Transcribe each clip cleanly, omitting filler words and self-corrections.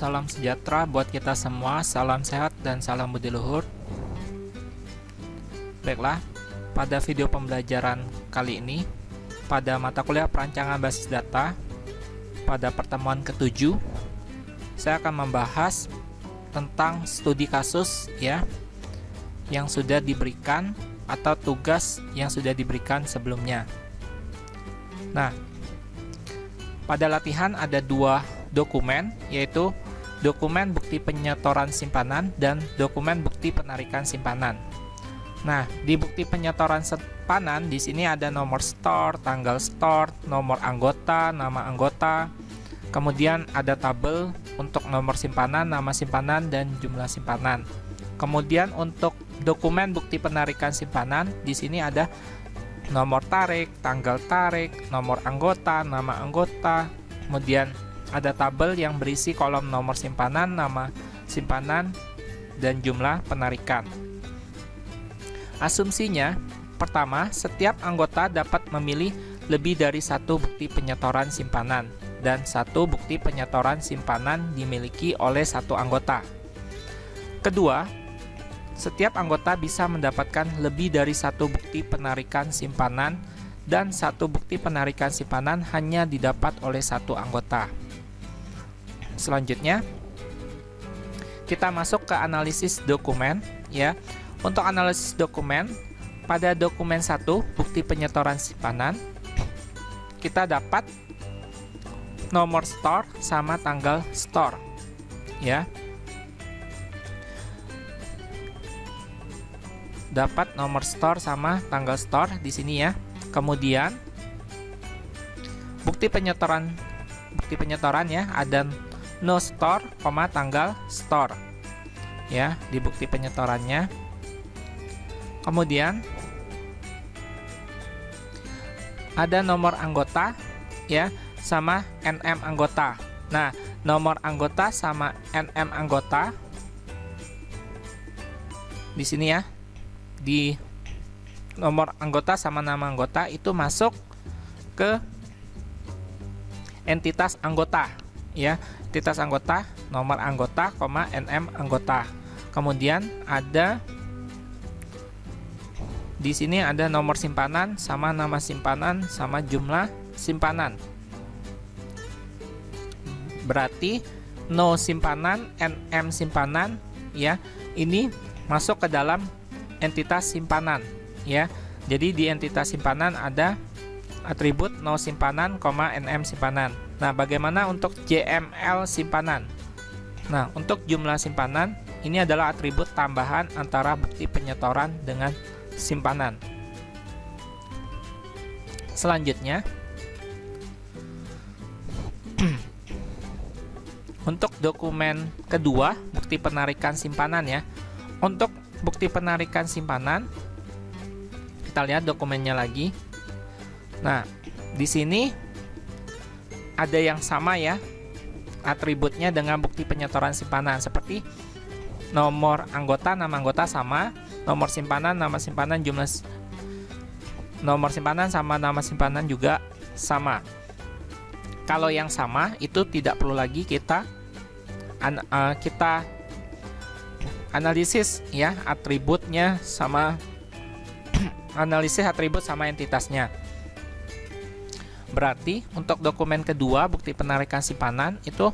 salam sejahtera buat kita semua, salam sehat dan salam budi luhur. Baiklah, pada video pembelajaran kali ini, pada mata kuliah perancangan basis data, pada pertemuan ke-7, saya akan membahas tentang studi kasus ya, yang sudah diberikan atau tugas yang sudah diberikan sebelumnya. Nah, pada latihan ada dua dokumen, yaitu dokumen bukti penyetoran simpanan dan dokumen bukti penarikan simpanan. Nah, di bukti penyetoran simpanan di sini ada nomor store, tanggal store, nomor anggota, nama anggota, kemudian ada tabel untuk nomor simpanan, nama simpanan, dan jumlah simpanan. Kemudian untuk dokumen bukti penarikan simpanan di sini ada nomor tarik, tanggal tarik, nomor anggota, nama anggota, kemudian ada tabel yang berisi kolom nomor simpanan, nama simpanan, dan jumlah penarikan. Asumsinya, pertama, setiap anggota dapat memilih lebih dari satu bukti penyetoran simpanan, dan satu bukti penyetoran simpanan dimiliki oleh satu anggota. Kedua, setiap anggota bisa mendapatkan lebih dari satu bukti penarikan simpanan, dan satu bukti penarikan simpanan hanya didapat oleh satu anggota. Selanjutnya, kita masuk ke analisis dokumen ya. Untuk analisis dokumen, pada dokumen 1 bukti penyetoran simpanan, kita dapat nomor store sama tanggal store ya. Dapat nomor store sama tanggal store di sini ya. Kemudian bukti penyetoran ya, ada no store, tanggal store ya di bukti penyetorannya. Kemudian ada nomor anggota ya sama NM anggota. Nah, nomor anggota sama NM anggota di sini ya, di nomor anggota sama nama anggota itu masuk ke entitas anggota ya. Entitas anggota, nomor anggota, NM anggota. Kemudian ada di sini ada nomor simpanan sama nama simpanan sama jumlah simpanan. Berarti no simpanan, NM simpanan ya, ini masuk ke dalam entitas simpanan ya. Jadi di entitas simpanan ada atribut no simpanan, NM simpanan. Nah, bagaimana untuk JML simpanan? Nah, untuk jumlah simpanan ini adalah atribut tambahan antara bukti penyetoran dengan simpanan. Selanjutnya, untuk dokumen kedua, bukti penarikan simpanan ya. Untuk bukti penarikan simpanan, kita lihat dokumennya lagi. Nah, di sini ada yang sama ya atributnya dengan bukti penyetoran simpanan, seperti nomor anggota, nama anggota sama, nomor simpanan, nama simpanan, jumlah nomor simpanan sama nama simpanan juga sama. Kalau yang sama itu tidak perlu lagi kita analisis ya atributnya sama analisis atribut sama entitasnya. Berarti untuk dokumen kedua bukti penarikan simpanan itu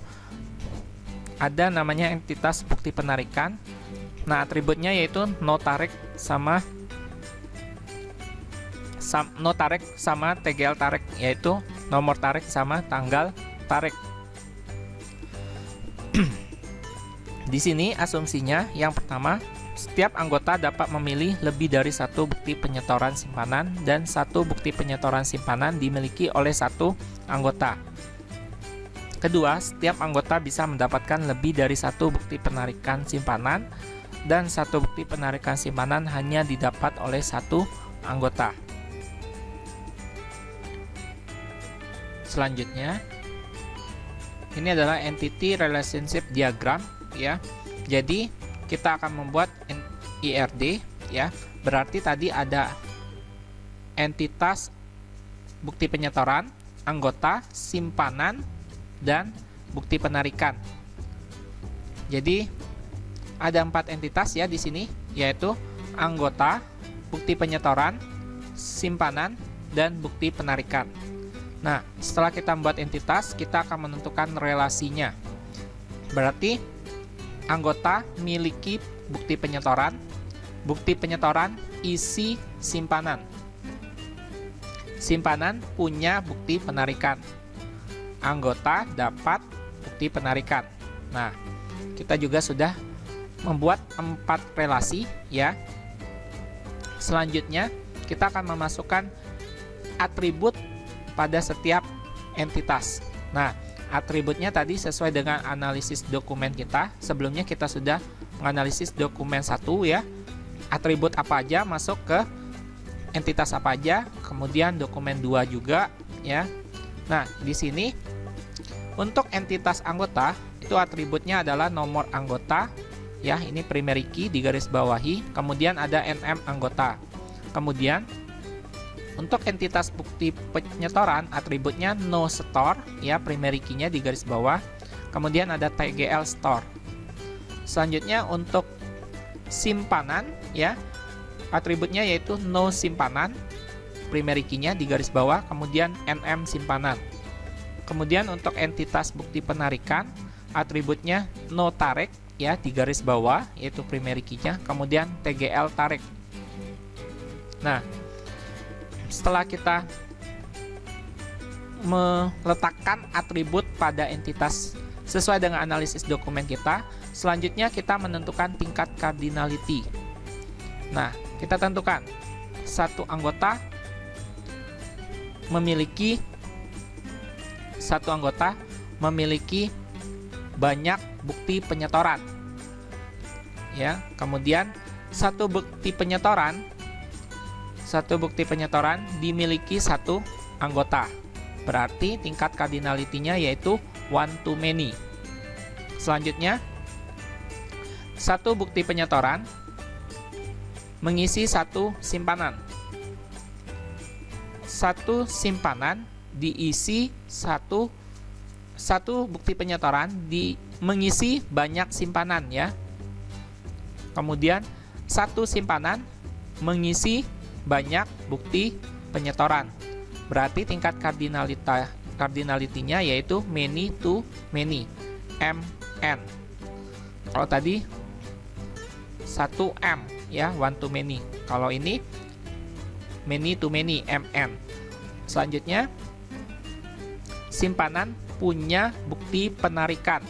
ada namanya entitas bukti penarikan. Nah, atributnya yaitu no tarik sama TGL tarik, yaitu nomor tarik sama tanggal tarik. Di sini asumsinya yang pertama, setiap anggota dapat memilih lebih dari satu bukti penyetoran simpanan dan satu bukti penyetoran simpanan dimiliki oleh satu anggota. Kedua, setiap anggota bisa mendapatkan lebih dari satu bukti penarikan simpanan dan satu bukti penarikan simpanan hanya didapat oleh satu anggota. Selanjutnya, ini adalah entity relationship diagram ya. Jadi kita akan membuat IRD ya. Berarti tadi ada entitas bukti penyetoran, anggota, simpanan, dan bukti penarikan. Jadi ada 4 entitas ya di sini, yaitu anggota, bukti penyetoran, simpanan, dan bukti penarikan. Nah, setelah kita membuat entitas, kita akan menentukan relasinya. Berarti anggota miliki bukti penyetoran isi simpanan. Simpanan punya bukti penarikan. Anggota dapat bukti penarikan. Nah, kita juga sudah membuat 4 relasi ya. Selanjutnya kita akan memasukkan atribut pada setiap entitas. Nah, atributnya tadi sesuai dengan analisis dokumen kita. Sebelumnya kita sudah menganalisis dokumen 1 ya. Atribut apa aja masuk ke entitas apa aja, kemudian dokumen 2 juga ya. Nah, di sini untuk entitas anggota itu atributnya adalah nomor anggota ya, ini primary key digaris bawahi, kemudian ada NM anggota. Kemudian untuk entitas bukti penyetoran atributnya no store ya, primary key-nya digaris bawah. Kemudian ada TGL store. Selanjutnya untuk simpanan ya, atributnya yaitu no simpanan, primary key-nya digaris bawah, kemudian NM simpanan. Kemudian untuk entitas bukti penarikan atributnya no tarik ya, digaris bawah, yaitu primary key-nya, kemudian TGL tarik. Nah, setelah kita meletakkan atribut pada entitas sesuai dengan analisis dokumen kita, selanjutnya kita menentukan tingkat cardinality. Nah, kita tentukan satu anggota memiliki banyak bukti penyetoran ya. Kemudian satu bukti penyetoran dimiliki satu anggota, berarti tingkat cardinality-nya yaitu one to many. Selanjutnya, satu bukti penyetoran mengisi satu simpanan. Satu simpanan diisi satu bukti penyetoran mengisi banyak simpanan ya. Kemudian satu simpanan mengisi banyak bukti penyetoran. Berarti tingkat cardinality-nya yaitu many to many, MN. Kalau tadi 1M ya, one to many. Kalau ini many to many, MN. Selanjutnya, simpanan punya bukti penarikan.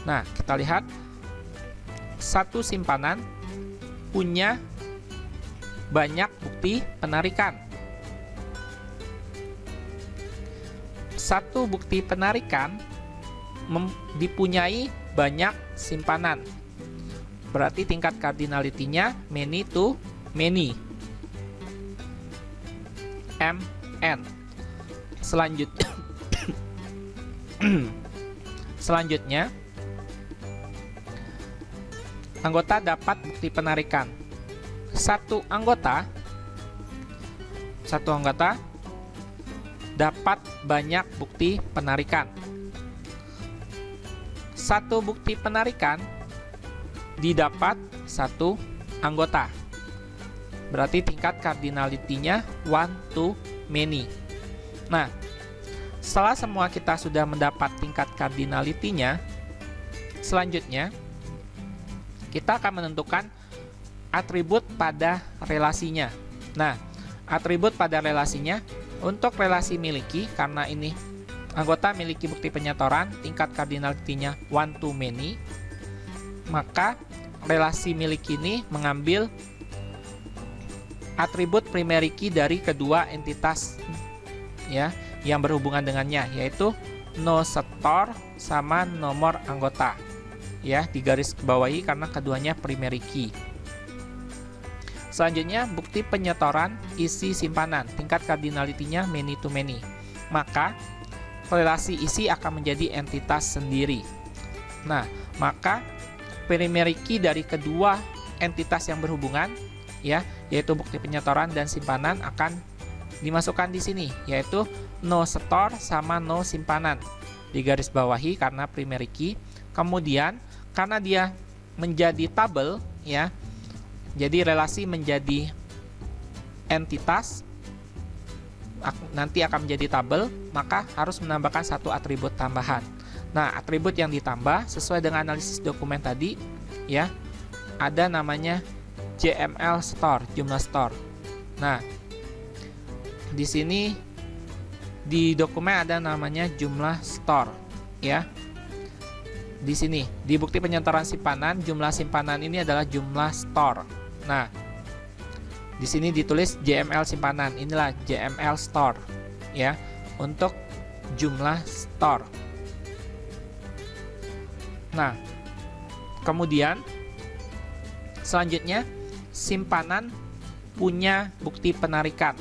Nah, kita lihat satu simpanan punya banyak bukti penarikan. Satu bukti penarikan dipunyai banyak simpanan. Berarti tingkat cardinality-nya many to many, MN. Selanjutnya, anggota dapat bukti penarikan. Satu anggota dapat banyak bukti penarikan. Satu bukti penarikan didapat satu anggota. Berarti tingkat cardinality-nya one to many. Nah, setelah semua kita sudah mendapat tingkat cardinality-nya, selanjutnya kita akan menentukan atribut pada relasinya. Nah, atribut pada relasinya untuk relasi miliki, karena ini anggota miliki bukti penyetoran, tingkat cardinality-nya one to many, maka relasi miliki ini mengambil atribut primary key dari kedua entitas ya yang berhubungan dengannya, yaitu no store sama nomor anggota ya, digaris bawahi karena keduanya primary key. Selanjutnya, bukti penyetoran isi simpanan, tingkat cardinality-nya many to many, maka relasi isi akan menjadi entitas sendiri. Nah, maka primary key dari kedua entitas yang berhubungan ya, yaitu bukti penyetoran dan simpanan, akan dimasukkan di sini, yaitu no store sama no simpanan, digaris bawahi karena primary key. Kemudian karena dia menjadi tabel ya, jadi relasi menjadi entitas nanti akan menjadi tabel, maka harus menambahkan satu atribut tambahan. Nah, atribut yang ditambah sesuai dengan analisis dokumen tadi ya, ada namanya JML store, jumlah store. Nah, di sini di dokumen ada namanya jumlah store ya. Di sini di bukti penyetoran simpanan, jumlah simpanan ini adalah jumlah store. Nah, di sini ditulis JML simpanan, inilah JML store ya, untuk jumlah store. Nah, kemudian selanjutnya simpanan punya bukti penarikan.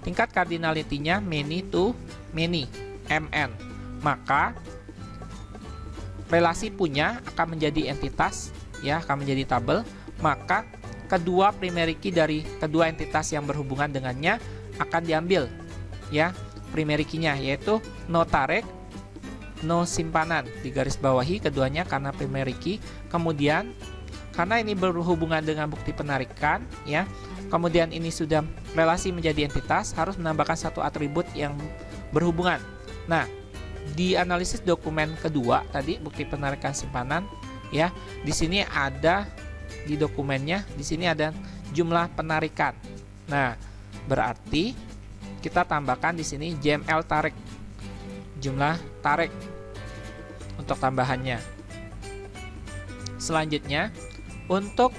Tingkat cardinality-nya many to many, MN. Maka relasi punya akan menjadi entitas ya, akan menjadi tabel, maka kedua primary key dari kedua entitas yang berhubungan dengannya akan diambil ya, primary key-nya, yaitu no tarik, no simpanan, digarisbawahi keduanya karena primary key. Kemudian karena ini berhubungan dengan bukti penarikan ya, kemudian ini sudah relasi menjadi entitas, harus menambahkan satu atribut yang berhubungan. Nah, di analisis dokumen kedua tadi bukti penarikan simpanan ya, di sini ada di dokumennya, di sini ada jumlah penarikan. Nah, berarti kita tambahkan di sini JML tarik, jumlah tarik untuk tambahannya. Selanjutnya, untuk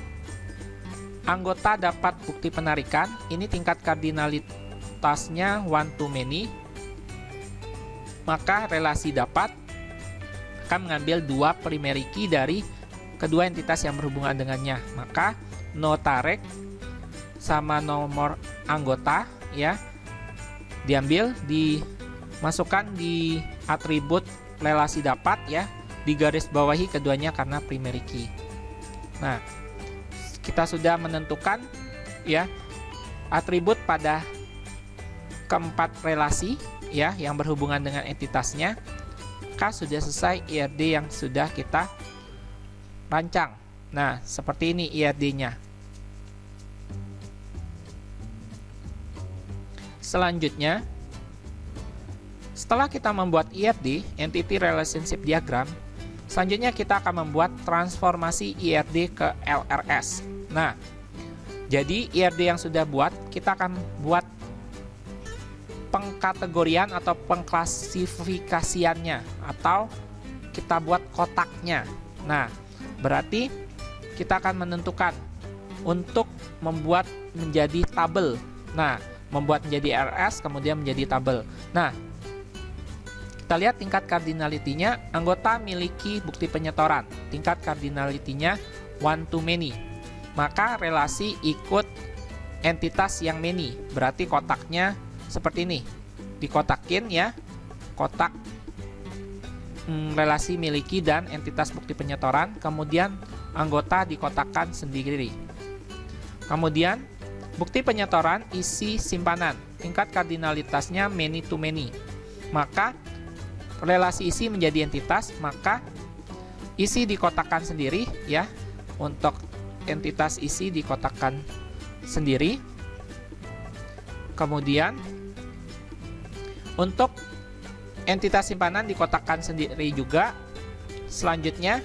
anggota dapat bukti penarikan, ini tingkat kardinalitasnya one to many, maka relasi dapat akan mengambil dua primary key dari kedua entitas yang berhubungan dengannya. Maka no tarik sama nomor anggota ya, diambil, dimasukkan di atribut relasi dapat ya, digarisbawahi keduanya karena primary key. Nah, kita sudah menentukan ya atribut pada keempat relasi ya yang berhubungan dengan entitasnya. Maka sudah selesai IRD yang sudah kita rancang. Nah, seperti ini IRD-nya. Selanjutnya, setelah kita membuat IRD, Entity Relationship Diagram, selanjutnya kita akan membuat transformasi IRD ke LRS. Nah, jadi IRD yang sudah buat, kita akan buat pengkategorian atau pengklasifikasiannya, atau kita buat kotaknya. Nah, berarti kita akan menentukan untuk membuat menjadi tabel. Nah, membuat menjadi RS kemudian menjadi tabel. Nah, kita lihat tingkat cardinality-nya, anggota miliki bukti penyetoran. Tingkat cardinality-nya one to many. Maka relasi ikut entitas yang many. Berarti kotaknya seperti ini. Dikotakin ya, kotak relasi miliki dan entitas bukti penyetoran. Kemudian anggota dikotakkan sendiri. Kemudian bukti penyetoran isi simpanan. Tingkat kardinalitasnya many to many. Maka relasi isi menjadi entitas, maka isi dikotakkan sendiri ya. Untuk entitas isi dikotakkan sendiri. Kemudian untuk entitas simpanan dikotakkan sendiri juga. Selanjutnya,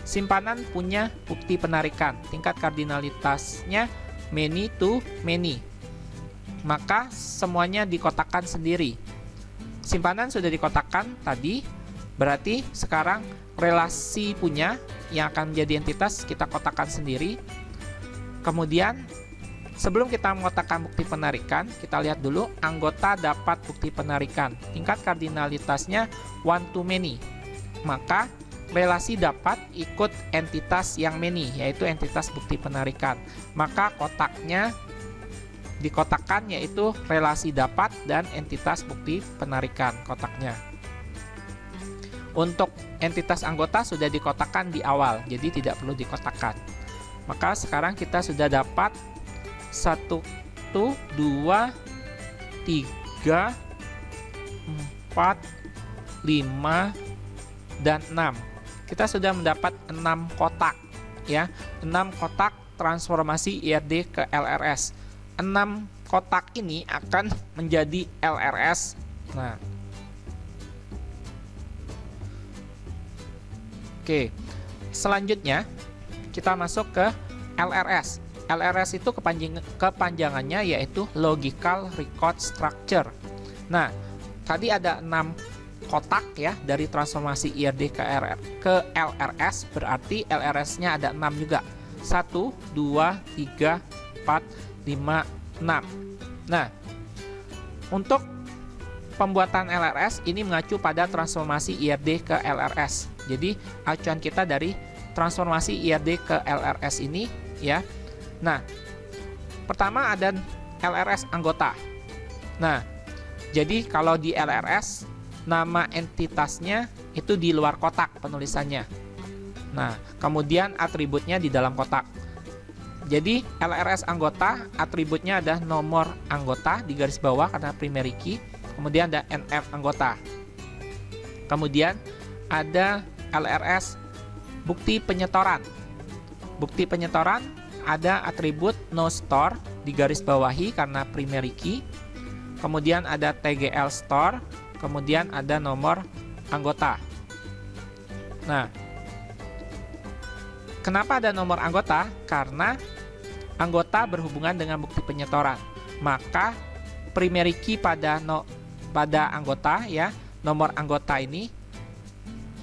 simpanan punya bukti penarikan. Tingkat kardinalitasnya many to many. Maka semuanya dikotakkan sendiri. Simpanan sudah dikotakkan tadi, berarti sekarang relasi punya yang akan menjadi entitas kita kotakkan sendiri. Kemudian sebelum kita mengotakkan bukti penarikan, kita lihat dulu anggota dapat bukti penarikan. Tingkat kardinalitasnya one to many. Maka relasi dapat ikut entitas yang many, yaitu entitas bukti penarikan. Maka kotaknya dikotakkan yaitu relasi dapat dan entitas bukti penarikan kotaknya. Untuk entitas anggota sudah dikotakkan di awal, jadi tidak perlu dikotakkan. Maka sekarang kita sudah dapat 1, 2, 3, 4, 5, dan 6. kita sudah mendapat 6 kotak ya, 6 kotak transformasi IRD ke LRS. 6 kotak ini akan menjadi LRS. Nah, oke, selanjutnya kita masuk ke LRS. LRS itu kepanjangannya yaitu Logical Record Structure. Nah, tadi ada 6 kotak ya dari transformasi IRD ke LRS, berarti LRS-nya ada 6 juga. 1, 2, 3, 4, 5, 6. Nah, untuk pembuatan LRS ini mengacu pada transformasi IRD ke LRS. Jadi, acuan kita dari transformasi IRD ke LRS ini ya. Nah, pertama ada LRS anggota. Nah, jadi kalau di LRS nama entitasnya itu di luar kotak penulisannya. Nah, kemudian atributnya di dalam kotak. Jadi LRS anggota atributnya ada nomor anggota di garis bawah karena primary key. Kemudian ada NF anggota. Kemudian ada LRS bukti penyetoran. Bukti penyetoran ada atribut no store di garis bawahi karena primary key. Kemudian ada TGL store, kemudian ada nomor anggota. Nah, kenapa ada nomor anggota? Karena anggota berhubungan dengan bukti penyetoran. Maka primary key pada anggota ya, nomor anggota ini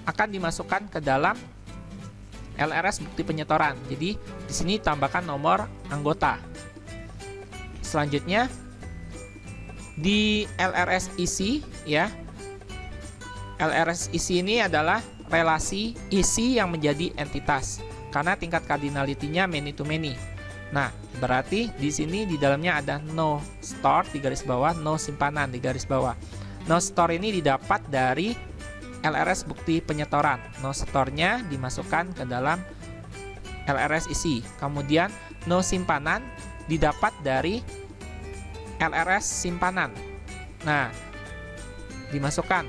akan dimasukkan ke dalam LRS bukti penyetoran. Jadi di sini tambahkan nomor anggota. Selanjutnya di LRS isi ya. LRS isi ini adalah relasi isi yang menjadi entitas karena tingkat cardinality-nya many to many. Nah, berarti di sini di dalamnya ada no store di garis bawah, no simpanan di garis bawah. No store ini didapat dari LRS bukti penyetoran. No store-nya dimasukkan ke dalam LRS isi. Kemudian no simpanan didapat dari LRS simpanan. Nah, dimasukkan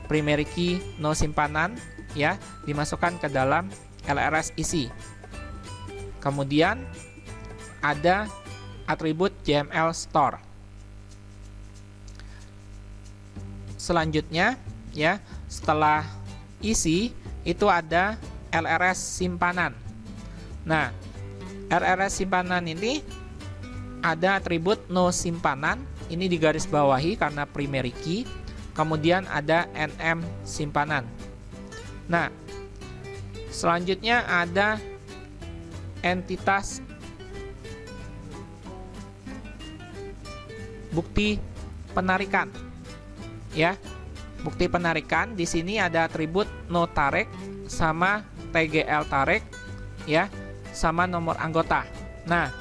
primary key no simpanan ya, dimasukkan ke dalam LRS isi. Kemudian ada atribut JML store. Selanjutnya ya, setelah isi itu ada LRS simpanan. Nah, LRS simpanan ini ada atribut no simpanan, ini di garis bawahi karena primary key. Kemudian ada NM simpanan. Nah, selanjutnya ada entitas bukti penarikan. Ya, bukti penarikan di sini ada atribut no tarik sama TGL tarik ya, sama nomor anggota. Nah,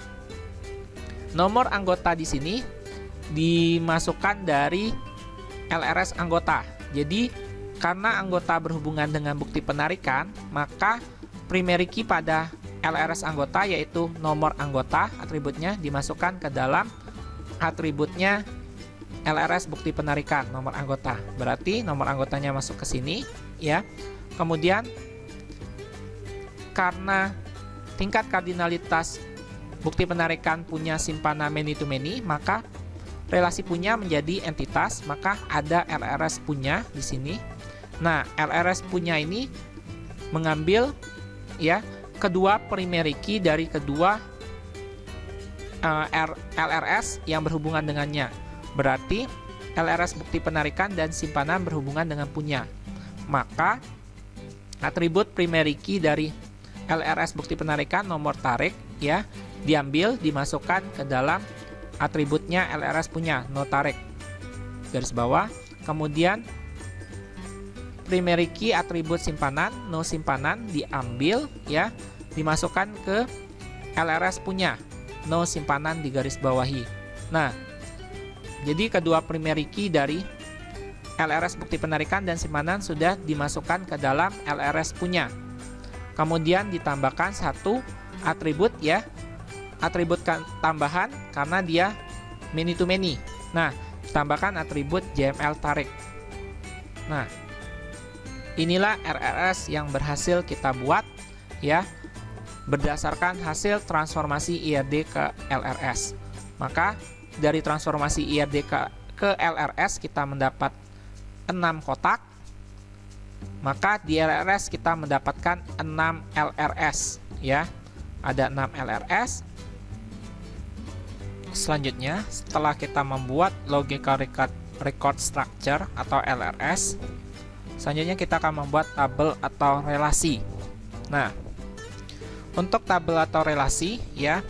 nomor anggota di sini dimasukkan dari LRS anggota. Jadi karena anggota berhubungan dengan bukti penarikan, maka primary key pada LRS anggota yaitu nomor anggota, atributnya dimasukkan ke dalam atributnya LRS bukti penarikan nomor anggota. Berarti nomor anggotanya masuk ke sini ya. Kemudian karena tingkat kardinalitas bukti penarikan punya simpanan many to many, maka relasi punya menjadi entitas, maka ada LRS punya di sini. Nah, LRS punya ini mengambil ya kedua primary key dari kedua LRS yang berhubungan dengannya. Berarti LRS bukti penarikan dan simpanan berhubungan dengan punya. Maka atribut primary key dari LRS bukti penarikan nomor tarik ya diambil, dimasukkan ke dalam atributnya LRS punya, no tarik, garis bawah. Kemudian primary key atribut simpanan, no simpanan diambil ya, dimasukkan ke LRS punya, no simpanan di garis bawahi. Nah, jadi kedua primary key dari LRS bukti penarikan dan simpanan sudah dimasukkan ke dalam LRS punya. Kemudian ditambahkan satu atribut ya, atribut tambahan karena dia many to many. Nah, tambahkan atribut JML tarik. Nah, inilah RRS yang berhasil kita buat ya, berdasarkan hasil transformasi IRD ke LRS. Maka dari transformasi IRD ke LRS kita mendapat 6 kotak. Maka di LRS kita mendapatkan 6 LRS ya. Ada 6 LRS. Selanjutnya, setelah kita membuat logical record structure atau LRS, selanjutnya kita akan membuat tabel atau relasi. Nah, untuk tabel atau relasi ya,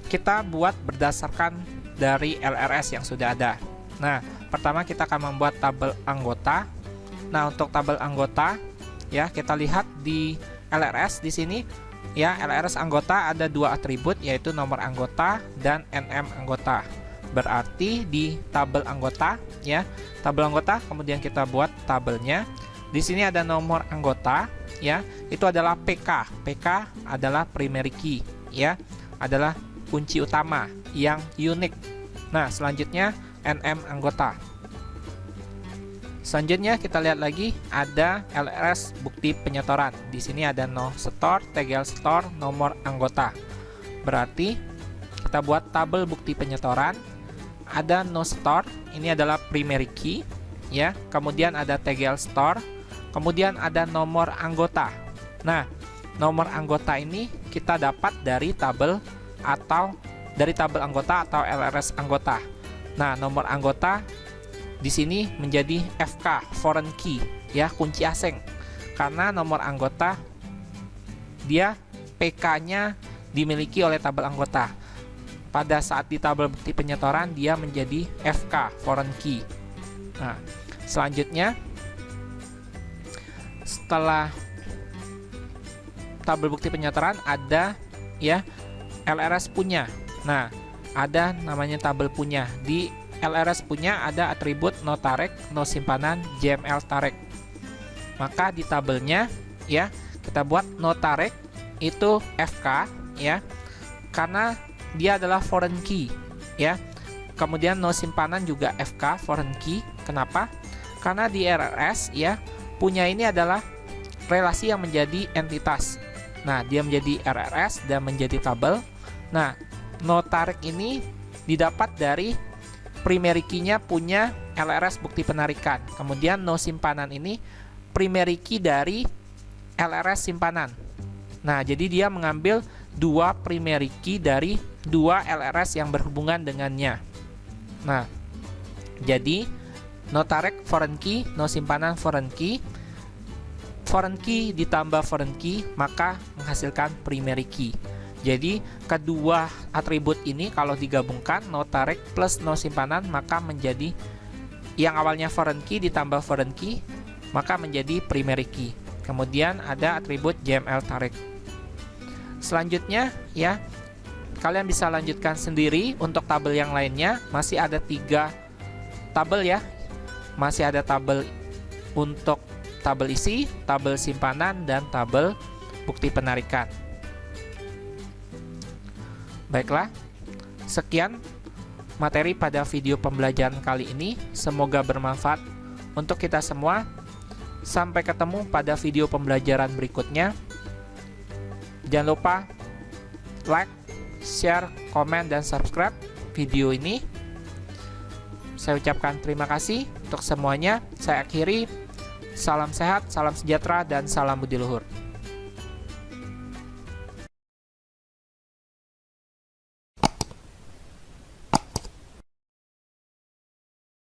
kita buat berdasarkan dari LRS yang sudah ada. Nah, pertama kita akan membuat tabel anggota. Nah, untuk tabel anggota ya, kita lihat di LRS di sini ya, LRS anggota ada 2 atribut, yaitu nomor anggota dan NM anggota. Berarti di tabel anggota ya, tabel anggota kemudian kita buat tabelnya. Di sini ada nomor anggota ya, itu adalah PK. PK adalah primary key ya, adalah kunci utama yang unik. Nah, selanjutnya NM anggota. Selanjutnya kita lihat lagi ada LRS bukti penyetoran. Di sini ada no store, toggle store, nomor anggota. Berarti kita buat tabel bukti penyetoran. Ada no store, ini adalah primary key ya. Kemudian ada toggle store, kemudian ada nomor anggota. Nah, nomor anggota ini kita dapat dari tabel anggota atau LRS anggota. Nah, nomor anggota di sini menjadi FK, foreign key ya, kunci asing. Karena nomor anggota dia PK-nya dimiliki oleh tabel anggota. Pada saat di tabel bukti penyetoran dia menjadi FK, foreign key. Nah, selanjutnya setelah tabel bukti penyetoran ada ya LRS punya. Nah, ada namanya tabel punya. Di LRS punya ada atribut no tarik, no simpanan, JML tarik. Maka di tabelnya ya kita buat no tarik itu FK ya, karena dia adalah foreign key ya. Kemudian no simpanan juga FK, foreign key. Kenapa? Karena di RRS ya, punya ini adalah relasi yang menjadi entitas. Nah, dia menjadi RRS dan menjadi tabel. Nah, no tarik ini didapat dari primary key-nya punya LRS bukti penarikan. Kemudian no simpanan ini primary key dari LRS simpanan. Nah, jadi dia mengambil 2 primary key dari 2 LRS yang berhubungan dengannya. Nah, jadi no tarik foreign key, no simpanan foreign key. Foreign key ditambah foreign key maka menghasilkan primary key. Jadi kedua atribut ini kalau digabungkan, no tarik plus no simpanan, maka menjadi yang awalnya foreign key ditambah foreign key maka menjadi primary key. Kemudian ada atribut JML tarik. Selanjutnya ya, kalian bisa lanjutkan sendiri untuk tabel yang lainnya. Masih ada 3 tabel ya. Masih ada tabel untuk tabel isi, tabel simpanan, dan tabel bukti penarikan. Baiklah, sekian materi pada video pembelajaran kali ini. Semoga bermanfaat untuk kita semua. Sampai ketemu pada video pembelajaran berikutnya. Jangan lupa like, share, komen, dan subscribe video ini. Saya ucapkan terima kasih untuk semuanya. Saya akhiri. Salam sehat, salam sejahtera, dan salam budi luhur.